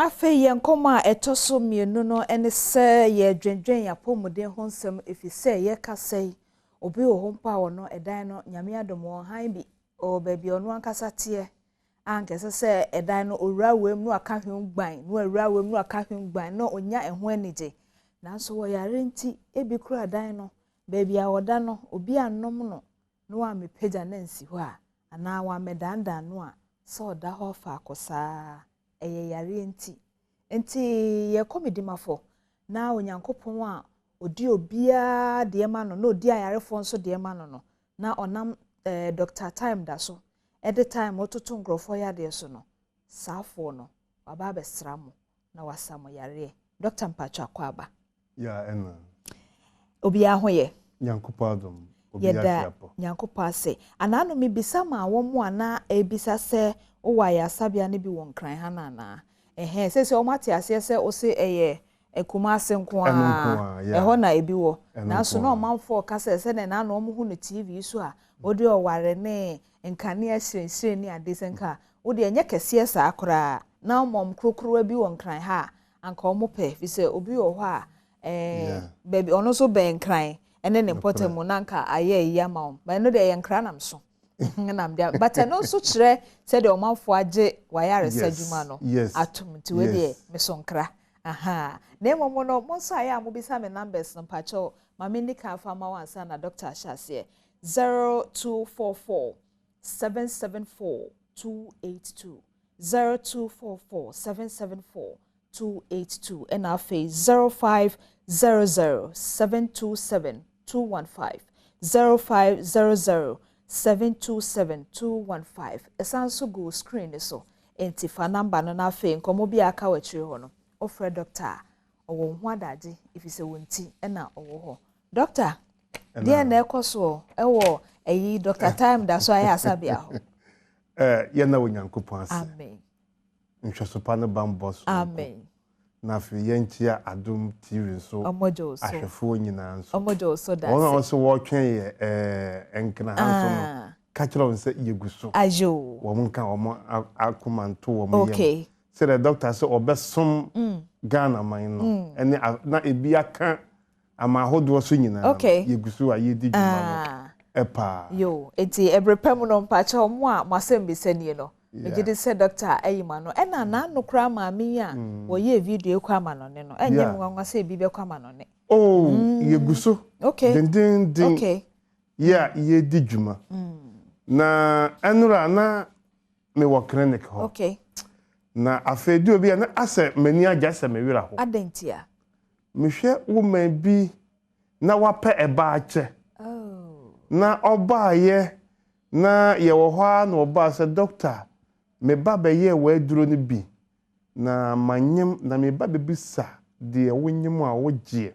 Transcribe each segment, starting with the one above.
afe ye nkoma etoso mienu no ene se ye dwendwen ya pomuden ho nsem efise ye kasai obi wo mpa wo no edan no nyame adom wo han bi o baabi ono ankasa tie ankese se edan no owura wem no aka hwen gban no owura wem no aka hwen gban no onya eho anije nanso wo yare nti ebi kura dan no baabi a woda no obi anom no wa mepeja na nsi ho a ana wa medanda no a so da ho fa akosa eye yare enti ye Medimafo na onyankopon a odi obia de ma no na odi ayarefo nso de ma no na onam Dr. Time da so at the time ototo ngrofo ya de so no safo no baba besra mo na wasamo yare Dr. Mpacho akwaba ya ena obia ho ye nyankopon Adom obia fiapo nyankopon ase anano me bisa ma wo mo ana ebisa se wo wa ya sabia ne bi won kran ha na na sese o mate ase se o se eye ekuma ase nko a eho na ebi wo na so na o manfo kasa se na na o mu hu no TV so a o de o ware ne nkane ahyenhyen ni ade senka o de enye kese sa akora na o mom krokro bi won kran ha anka o mo pe fi se obi wo ho a baby ono so ben kran ene ne potemu na nka aye ya ma o ba no de ye nkran nam so nam dia but no so kire said the omanfo age wayare sajuma no atum ti we de mesonkra aha na momo no mo so aya mo bisa me numbers no pacho ma me nika fa ma wansa na Dr. Ashase 0244 774 282 0244 774 282 and our face 0500 727 215 0500 727-215 esanso go screen so enti fa number no na fe nkomo bi aka wachire ho no ofre doctor owo ho adaje ifise wonti na owo ho doctor dia na ekoso ewo eyi Dr. Time da so aya asabia ho ye na onyankopon ase amen nhweso pa ne bambos amen na fe yentia Adom TV so omojo so ahwefo nyina so omojo so da ona so wo twen ye enkna hanso no ka kire won se yegu so ajo wo nka wo akomanto wo mo okay say the doctor say obesom Ghana man no ene na ebi aka ama hodo so nyina yegu so a yedi djuma no epa yo enti ebrepem no mpacha mo a masem bisanie no ejide se doctor ayima no ena na nokra ma mi a wo ye video kwa ma no ne no enye mwanwa se bi be kwa ma no ne yegu so okay din okay ye di djuma na enura na me wo clinic ho okay na afedi obi na ase mani agya se me wira ho adentia me hwe woman bi na wape eba ache na oba ye na ye wo ho na oba se doctor me baba ye we duro ni bi na manyem na me baba bi sa de wonyem a wogie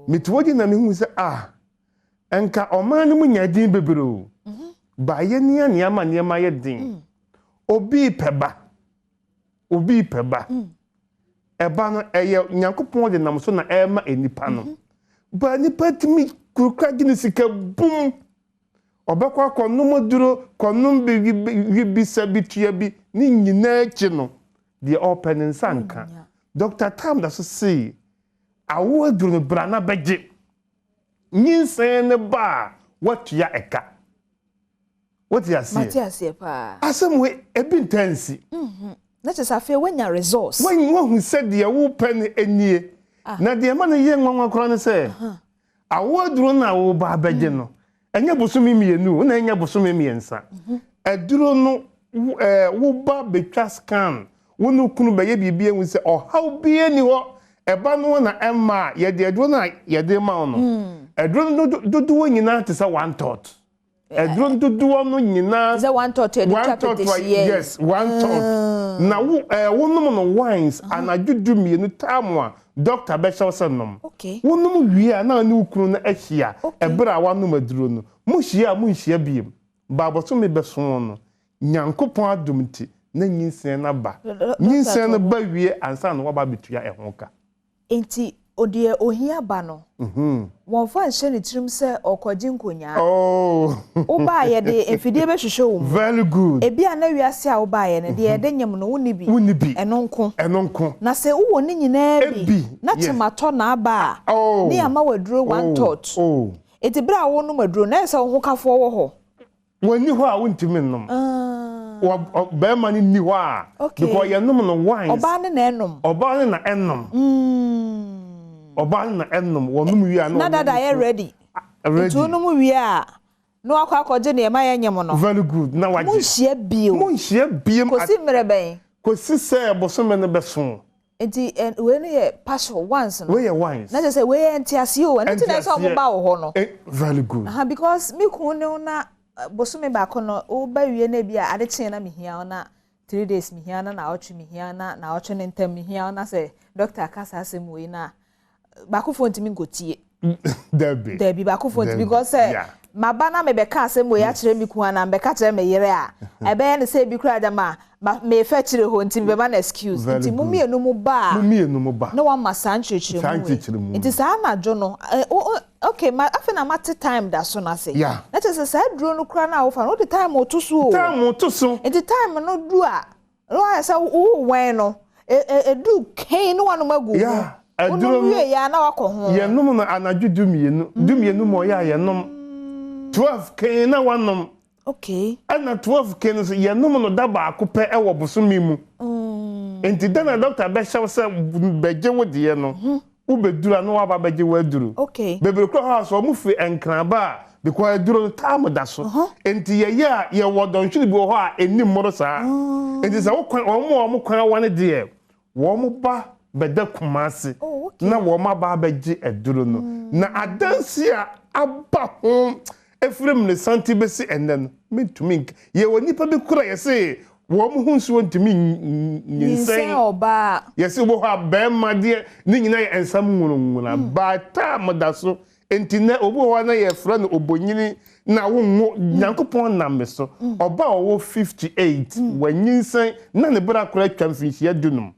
mitwogi na me hu se enka oman ni munya din bebero ba ye nia ma ye din obi peba eba no eye nyankopon de nam so na ema enipa no ba nipa timi kurukra gini sika bum obekwa konum duro konum bi sabitua bi ni nyina chi no de open sanka Dr. Tam da so say awo duro no brana beje nyinsen ne ba what ya eka what ya see Matias pa asem we ebi intensi na che safe wanya resource when hu said de wo pen enie na de ma no ye nwanwa kro ne say awo duro na wo ba beje no enye bosome mienu na enye bosome miensa aduro no wo ba betwa scan wo no kunu be ye bibie hu se how bie ni ho eba no na emma ye de aduro na ye de ma no aduro no do nyina te say one thought aduro do no nyina is one thought yes one thought na wo no wines anajudu mienu tamwa doctor be nom wonum wi na ne ukunu na ahia ebra wanum aduro no munhia biem baboso me beso no nyankopon adomti na nyinsen na ba nyinsen na ba wie ansa na waba betua ehonka enti odie ohia ba no won fa nhyɛ ne tirim sɛ okɔgye nkonya oba ye de efidie be hwehwɛ wo very good ebi a na wiase a oba ye ne de ye de nyem no woni bi eno nko na sɛ wo ne nyinaa bi na tomato na aba ne ama waduro one thought eti bra wo no maduro na sɛ wo kafo wo ho wani ho a wontimi nom be ma ni ho a because ye nom no wine oba ne na enom oba na enom wonum wi a na dada ye ready to no mu wi a no akɔgye ne ma ye nyem no very good na waje mo nhia biem kosi mreben kosi sɛ bosome ne beso enti we ne ye partial once no we ye once na say we entiase o enti na so mo ba wo ho no very good because me ku ne na bosome ba ko no o ba wie na bia ade kyen na mehia na 3 days mehia na otwe mehia na otwe ne ntam mehia na say doctor kasa asem we na ba ko fonti mi ngotie Debbie ba ko fonti because maba na me be ka asem we ya kire mi ku na me ka kire me yere a ebe ya ne say bi kura dama me fa kire ho nti be ma na excuse nti mumienu mu ba na wa masa nchechire mu nti sa na jo no okay ma afi na mate time da so na say na tese sa duro no kura na wo fa no the time o to so nti time no du a no ya say wo wen no do kain no wanu magu aduro ya na wakɔ ho ye nom na anadwo dumienu mo ya ye nom 12 kain na wanom okay ana 12 kain so ye nom no da ba akopɛ ɛwɔ bosomi mu enti dana doctor be hyew sɛ beje wo de no wo bedura no wa ba beje wo aduru okay bebre kro ha so mu fi enkraba because aduro time da so enti ye wo don hwiri bi ho a enim mo saa enti sɛ wo kwan wo kwan wane de wo mo ba beda kumase na wo ma ba beje aduro no na adansi a aba ho efrem ne santi besi enen mentumi ye woni pa be kura ye se wo mo hunsu ntumi nyinsen oba ye se wo ha be ma de ni nyina ye ensam nwunwuna ba ta modaso entine obo wa na ye fra no obonyini na wo nyankopon na me so oba wo 58 wanyinsen na ne bra kura twamfinhia dunum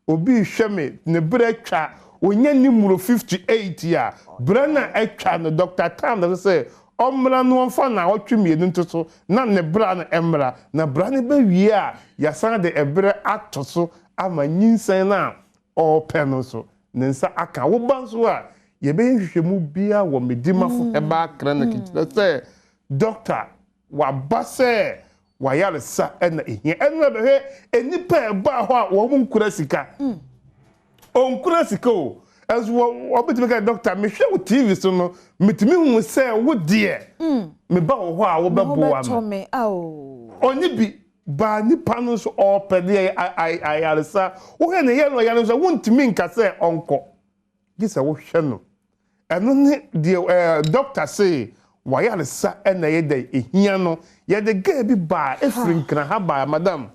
obi hweme ne bra twa onya ni muro 58 ya bra na atwa no Dr. Tam da say omra no mfa na otwemienu ntoso na ne bra na emra na bra ne ba wie a yasan de ebre atoso ama nyinsan na ope no so ne nsa aka wo banso a ye be hwehwemu bia wo Medimafo Herbal clinic say doctor wa base wa yale sa na ehia enna be he enipa eba ho a wo nkura sika onkura sika o as wo betime ka doctor me hwe wo TV so no metimi hu se wo de me ba wo ho a wo bebo am oni bi ba nipa no so opede ayaresa wo he ne ye no yare so wontimi nka se onko gisa wo hwe no eno ne de doctor say wa yaresa na ye de ehia no ye de ga bi ba efrin kra ha ba madam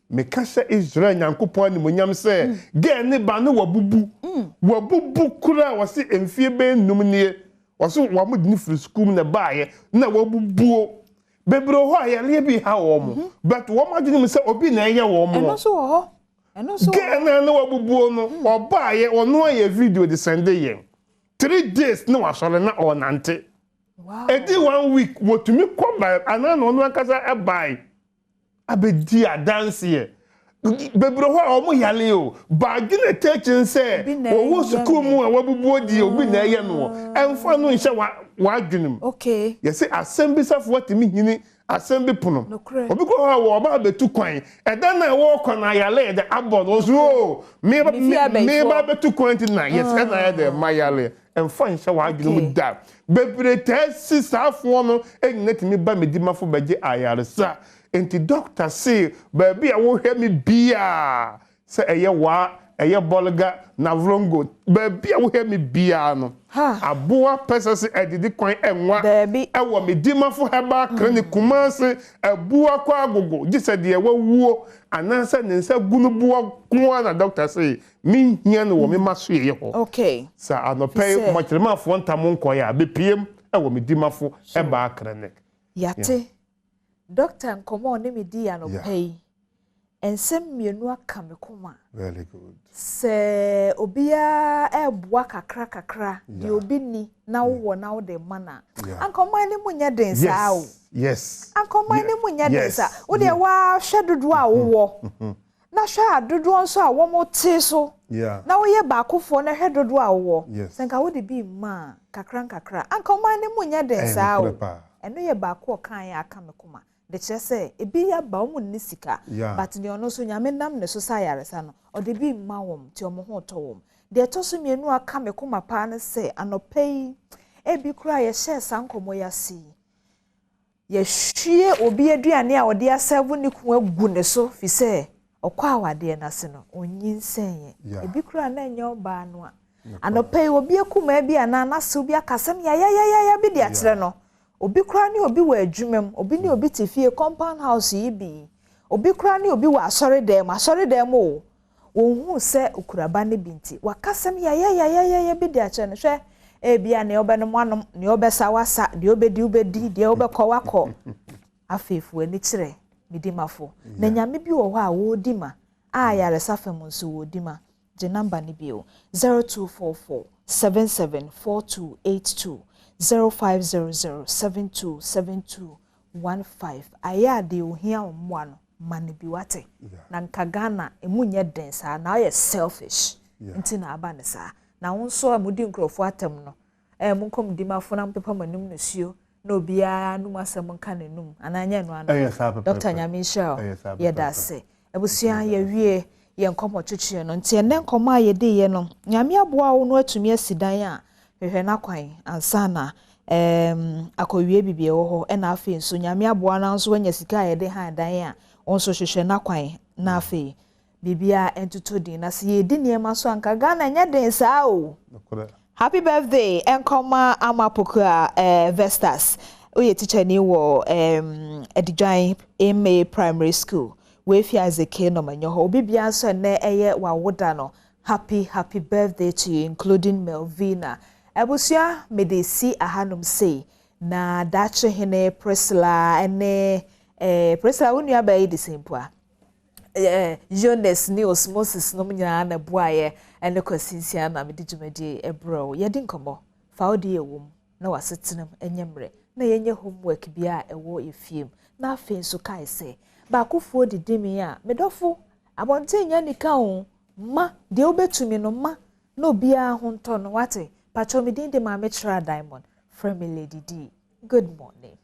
me kasha Israel nyankopon ni monyam se ga ne ba no wabubu kura wasi emfie be num nie wasi wa mudni free school na baaye na wabubuo bebro ho ayale bi ha wo mo but wo madwene me se obi na eye wo mo eno so ga na wabubuo no obaaye ono aye video de sende ye 3 days na wasole na onante wow edi 1 week wotumi koba anana ono akasa ebai abedi adanse ye bebro ho omo yale o bagine techin se wo school mu a wabubuo di obi na eye no emfa no nhye wa adwenem okay yesi assembly safo watimi hini assembly pono obi ko ha wo ba betu kwan eda na wo kwan na yale de abon ozo me ba betu kwan ti na yes na ya de mayale emfa nhye wa adwenem da bebre tesi safo no enyinetimi ba Medimafo beje ayaresa enti doctor say baby a wo hwe me bia say eye bolga na vrongo baby a wo hwe me bia no aboa pesese edidi kwan enwa e wo Medimafo Herbal clinic Kumase aboa kwa agogo gise de wawuo anansa ne nsa gunu boa kwa na doctor say me hia no wo me maso ye ho okay sa anope Medimafo ntamo nkoya be piem e wo Medimafo Herbal clinic yate Doctor nkomo ne me di ya no pay ensem mienu aka me koma. Very good. Se obia eboa kakra di obi ni na wo na wo de mana. Ankoman ni munya den saa o. Yes. Ankoman ni munya den saa. Wo de wa hwe dodo a wo. Na hwe dodo nso a wo mo te so. Na wo ye baakofo na hwe dodo a wo. Senka wo de bi ma kakra. Ankoman ni munya den saa o. Eno ye baako kan ya aka me koma. De chese ebi ya ba omu ni sika but ne ono so nyame nam ne so sa yaresa no o de bi ma wom ti omo ho to wom de to so mienu aka me koma pa ne se anopei ebi kura ye share sankomo ya si ye hwie obi aduane a ode aserve ni ku agu ne so fi se okwa awade na se no onyinsen ye ebi kura na nya oba no a anopei obi akuma bi ana na se obi akasem ya bi de akyere no obi kura ni obi wa adwumam obi ni obi tifie compound house yi bi obi kura ni obi wa asori dem o wonhu se okuraba ne binti wakasem ya bi de ache ne hwe bia ne obe no anom ne obesa wasa de obedi de obekọ wakọ afefu ani kire Medimafo na nyame bi wo ha wo dima a yaresa fam nso wo dima je number ni bi o 0244 774282 0500727215 aya de ohia omwa no mane bi wate na nkagana emunye densa na ye selfish nti na aba ne sa na wonso amudi nkrofo atem no munkom Medimafo na mpepa manum no suo na obia num asem nka nanum ananya no ano Dr. Nyamisha ye dase ebusua ye wie ye nkomo twetwe no nti ene nkomo ayede ye no nyame aboa wo no atumi asidan a hwehwe na kwan ansana akowie bibie wo ho na afi nso nyame aboa na nso wanya sika ayede han dan a onso hwehwe na kwan na afi bibia entutodi na se yedi niema so anka Ghana nya den saa o. Happy birthday enkoma amapokua Vestas oye teacher ni wo Edjan MA Primary School we fi azeke no manyo ho bibia so na eye wawoda no happy birthday to you including Melvina Abusia medesi ahanum say na dache hene Priscilla ene Priscilla wonu abayi the same poa Jonas ni osmosis no nyina na buaye ene kwasinsia na medijumadi ebro yedi nkomo faudi ewum na wasetenam enyemre na yenye homework bia ewo efiem na afen so kai se ba kofuo didimi a medofo abonte nya nika ho ma de obetumi no ma na obia ho nto no wate pacho medin de ma metra diamond from Lady D. Good morning.